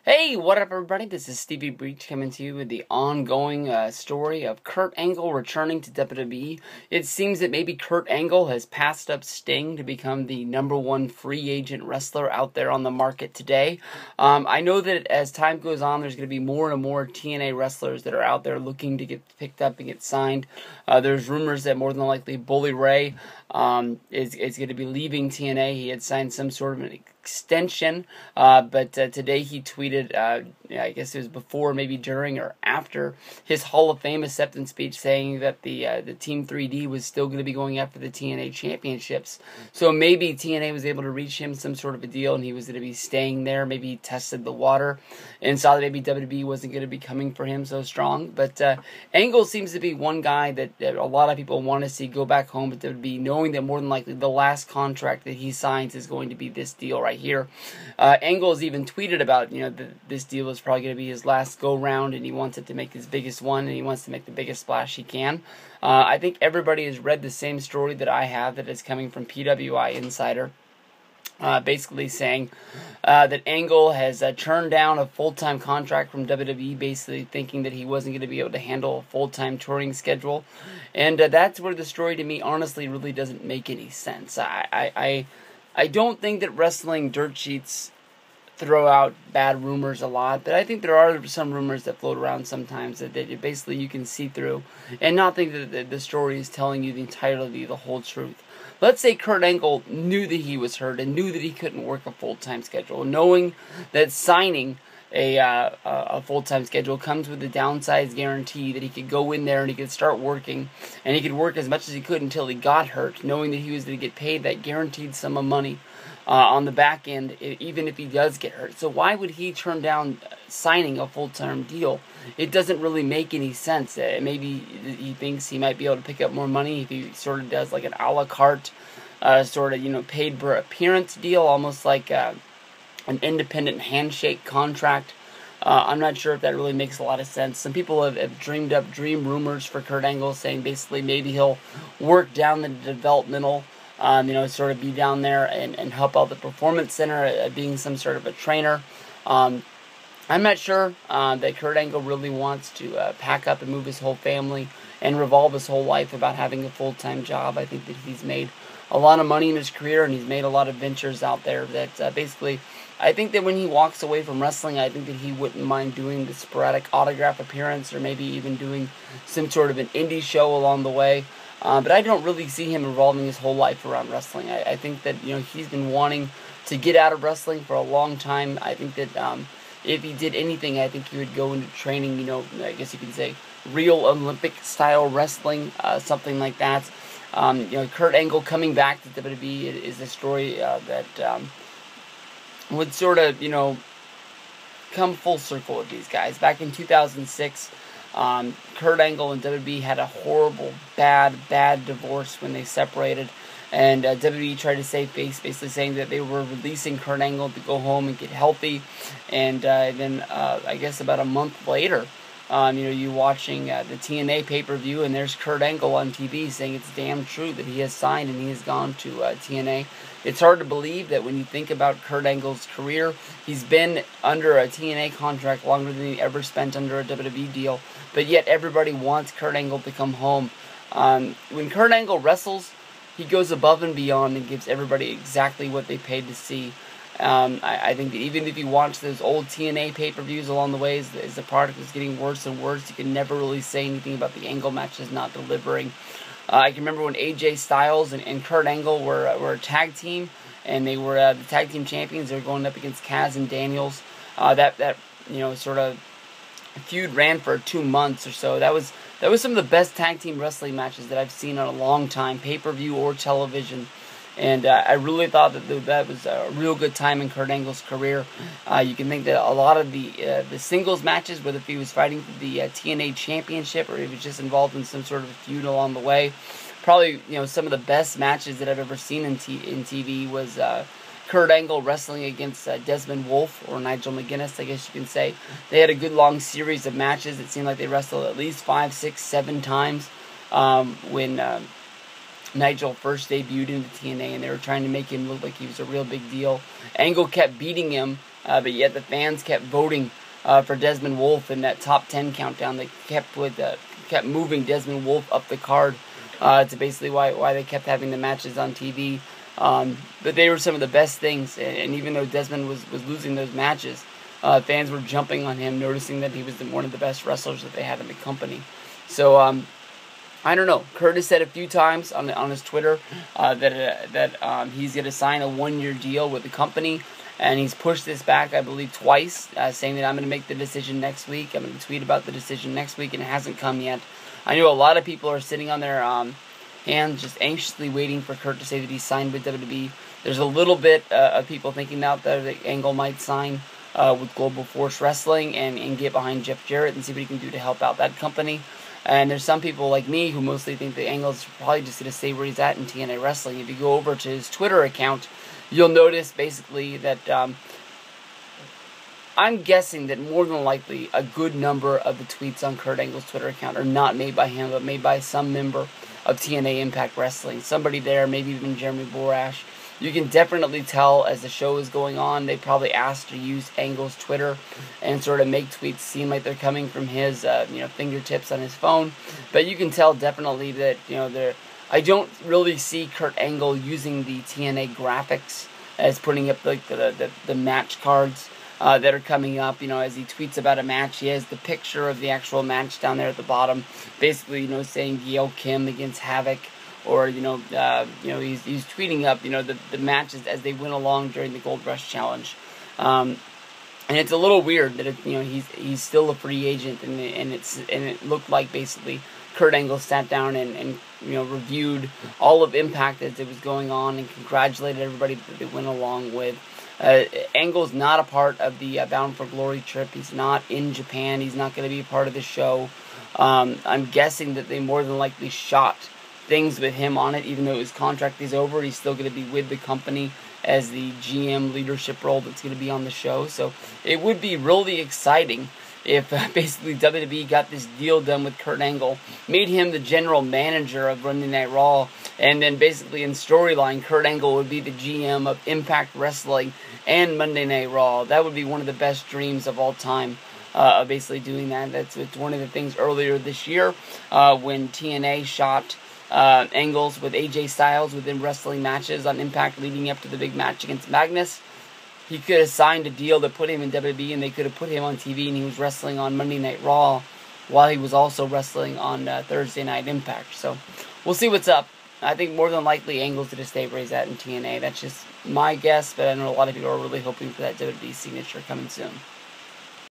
Hey, what up everybody? This is Stevie Breach coming to you with the ongoing story of Kurt Angle returning to WWE. It seems that maybe Kurt Angle has passed up Sting to become the #1 free agent wrestler out there on the market today. I know that as time goes on, there's going to be more and more TNA wrestlers that are out there looking to get picked up and get signed. There's rumors that more than likely Bully Ray is going to be leaving TNA. He had signed some sort of an extension, but today he tweeted, I guess it was before, maybe during or after his Hall of Fame acceptance speech, saying that the Team 3D was still going to be going after the TNA championships. So maybe TNA was able to reach him some sort of a deal, and he was going to be staying there. Maybe he tested the water and saw that maybe WWE wasn't going to be coming for him so strong. But Angle seems to be one guy that a lot of people want to see go back home, but WWE, knowing that more than likely the last contract that he signs is going to be this deal right here. Angle has even tweeted about, this deal is probably going to be his last go-round, and he wants it to make his biggest one, and he wants to make the biggest splash he can. I think everybody has read the same story that I have, that is coming from PWI Insider. Basically saying that Angle has turned down a full-time contract from WWE, basically thinking that he wasn't going to be able to handle a full-time touring schedule. And that's where the story, to me, honestly, really doesn't make any sense. I don't think that wrestling dirt sheets throw out bad rumors a lot, but I think there are some rumors that float around sometimes that basically you can see through and not think that the story is telling you the entirety of the whole truth. Let's say Kurt Angle knew that he was hurt and knew that he couldn't work a full-time schedule, knowing that signing a full-time schedule comes with a downsized guarantee that he could go in there and he could start working, and he could work as much as he could until he got hurt, knowing that he was going to get paid that guaranteed sum of money on the back end, even if he does get hurt. So why would he turn down signing a full-time deal? It doesn't really make any sense. Maybe he thinks he might be able to pick up more money if he sort of does like an a la carte sort of, paid per appearance deal, almost like an independent handshake contract. I'm not sure if that really makes a lot of sense. Some people have dreamed up dream rumors for Kurt Angle, saying basically maybe he'll work down the developmental, sort of be down there and help out the Performance Center, being some sort of a trainer. I'm not sure that Kurt Angle really wants to pack up and move his whole family and revolve his whole life about having a full-time job. I think that he's made a lot of money in his career, and he's made a lot of ventures out there that basically, I think that when he walks away from wrestling, I think that he wouldn't mind doing the sporadic autograph appearance, or maybe even doing some sort of an indie show along the way. But I don't really see him revolving his whole life around wrestling. I think that, he's been wanting to get out of wrestling for a long time. I think that if he did anything, I think he would go into training, I guess you could say real Olympic-style wrestling, something like that. Kurt Angle coming back to WWE is a story that would sort of, come full circle with these guys. Back in 2006, Kurt Angle and WWE had a horrible, bad divorce when they separated. And WWE tried to save face, basically saying that they were releasing Kurt Angle to go home and get healthy. And then I guess about a month later, you watching the TNA pay-per-view, and there's Kurt Angle on TV saying it's damn true that he has signed and he has gone to TNA. It's hard to believe that when you think about Kurt Angle's career, he's been under a TNA contract longer than he ever spent under a WWE deal, but yet everybody wants Kurt Angle to come home. When Kurt Angle wrestles, he goes above and beyond and gives everybody exactly what they paid to see. I think that even if you watch those old TNA pay-per-views along the way, as the product was getting worse and worse, you can never really say anything about the Angle matches not delivering. I can remember when AJ Styles and Kurt Angle were a tag team, and they were the tag team champions. They were going up against Kaz and Daniels. That sort of feud ran for 2 months or so. That was some of the best tag team wrestling matches that I've seen in a long time, pay-per-view or television. And I really thought that was a real good time in Kurt Angle's career. You can think that a lot of the singles matches, whether if he was fighting for the TNA Championship or he was just involved in some sort of a feud along the way, probably some of the best matches that I've ever seen in TV was Kurt Angle wrestling against Desmond Wolfe, or Nigel McGuinness, I guess you can say. They had a good long series of matches. It seemed like they wrestled at least 5, 6, 7 times when Nigel first debuted into TNA, and they were trying to make him look like he was a real big deal. Angle kept beating him but yet the fans kept voting for Desmond Wolfe in that top 10 countdown. They kept moving Desmond Wolfe up the card to basically why they kept having the matches on TV. But they were some of the best things, and even though Desmond was losing those matches, fans were jumping on him, noticing that he was one of the best wrestlers that they had in the company. So I don't know. Kurt has said a few times on his Twitter that he's going to sign a 1-year deal with the company, and he's pushed this back, I believe, twice, saying that I'm going to make the decision next week. I'm going to tweet about the decision next week, and it hasn't come yet. I know a lot of people are sitting on their hands, just anxiously waiting for Kurt to say that he's signed with WWE. There's a little bit of people thinking now that Angle might sign with Global Force Wrestling and get behind Jeff Jarrett and see what he can do to help out that company. And there's some people like me who mostly think that Angle's probably just going to stay where he's at in TNA Wrestling. If you go over to his Twitter account, you'll notice basically that I'm guessing that more than likely a good number of the tweets on Kurt Angle's Twitter account are not made by him, but made by some member of TNA Impact Wrestling. Somebody there, maybe even Jeremy Borash. You can definitely tell as the show is going on, they probably asked to use Angle's Twitter and sort of make tweets seem like they're coming from his, fingertips on his phone. But you can tell definitely that, I don't really see Kurt Angle using the TNA graphics as putting up like the match cards that are coming up. As he tweets about a match, he has the picture of the actual match down there at the bottom, basically, saying Gail Kim against Havoc. Or he's tweeting up the matches as they went along during the Gold Rush Challenge, and it's a little weird that he's still a free agent, and it looked like basically Kurt Angle sat down and reviewed all of Impact as it was going on and congratulated everybody that they went along with. Angle's not a part of the Bound for Glory trip. He's not in Japan. He's not going to be a part of the show. I'm guessing that they more than likely shot things with him on it, even though his contract is over. He's still going to be with the company as the GM leadership role that's going to be on the show. So it would be really exciting if basically WWE got this deal done with Kurt Angle, made him the general manager of Monday Night Raw, and then basically in storyline, Kurt Angle would be the GM of Impact Wrestling and Monday Night Raw. That would be one of the best dreams of all time. Basically doing that. It's one of the things earlier this year when TNA shot angles with AJ Styles within wrestling matches on Impact leading up to the big match against Magnus. He could have signed a deal that put him in WWE, and they could have put him on TV, and he was wrestling on Monday Night Raw while he was also wrestling on Thursday Night Impact. So we'll see what's up. I think more than likely Angle's going to stay where he's at in TNA. That's just my guess, but I know a lot of people are really hoping for that WWE signature coming soon.